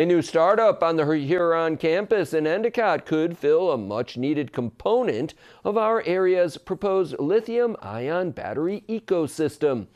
A new startup on the Huron campus in Endicott could fill a much-needed component of our area's proposed lithium-ion battery ecosystem.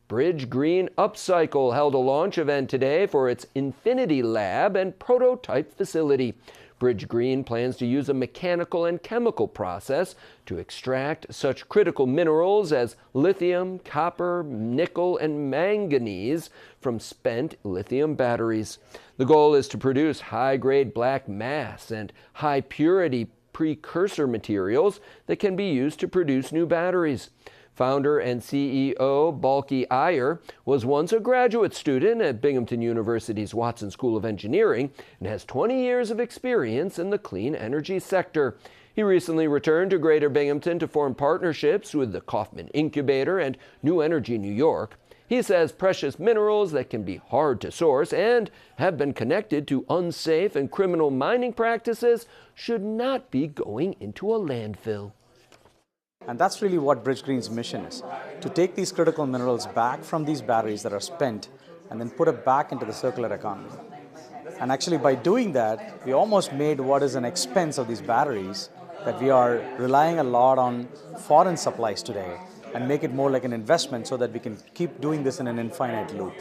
Bridge Green Upcycle held a launch event today for its Infinity Lab and prototype facility. Bridge Green plans to use a mechanical and chemical process to extract such critical minerals as lithium, copper, nickel, and manganese from spent lithium batteries. The goal is to produce high-grade black mass and high-purity precursor materials that can be used to produce new batteries. Founder and CEO Balky Iyer was once a graduate student at Binghamton University's Watson School of Engineering and has 20 years of experience in the clean energy sector. He recently returned to Greater Binghamton to form partnerships with the Kauffman Incubator and New Energy New York. He says precious minerals that can be hard to source and have been connected to unsafe and criminal mining practices should not be going into a landfill. And that's really what Bridge Green's mission is, to take these critical minerals back from these batteries that are spent and then put it back into the circular economy. And actually by doing that, we almost made what is an expense of these batteries, that we are relying a lot on foreign supplies today, and make it more like an investment so that we can keep doing this in an infinite loop.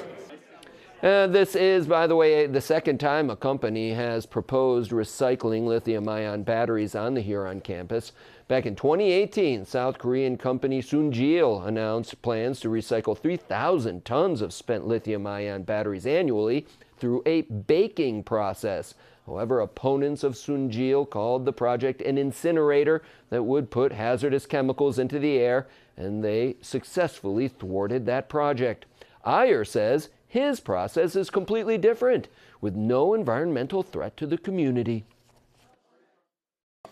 This is, by the way, the second time a company has proposed recycling lithium-ion batteries on the Huron campus. Back in 2018, South Korean company Sunjil announced plans to recycle 3,000 tons of spent lithium-ion batteries annually through a baking process. However, opponents of Sunjil called the project an incinerator that would put hazardous chemicals into the air, and they successfully thwarted that project. Iyer says his process is completely different, with no environmental threat to the community.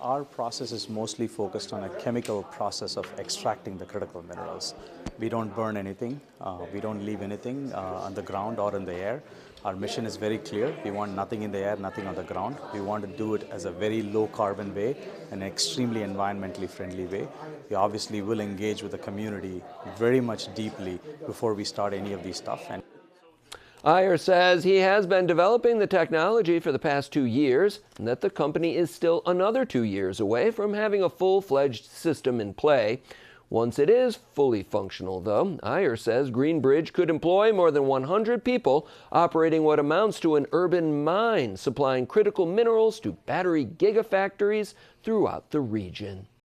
Our process is mostly focused on a chemical process of extracting the critical minerals. We don't burn anything, we don't leave anything on the ground or in the air. Our mission is very clear. We want nothing in the air, nothing on the ground. We want to do it as a very low carbon way, an extremely environmentally friendly way. We obviously will engage with the community very much deeply before we start any of these stuff. Iyer says he has been developing the technology for the past 2 years and that the company is still another 2 years away from having a full-fledged system in play. Once it is fully functional, though, Iyer says Greenbridge could employ more than 100 people operating what amounts to an urban mine, supplying critical minerals to battery gigafactories throughout the region.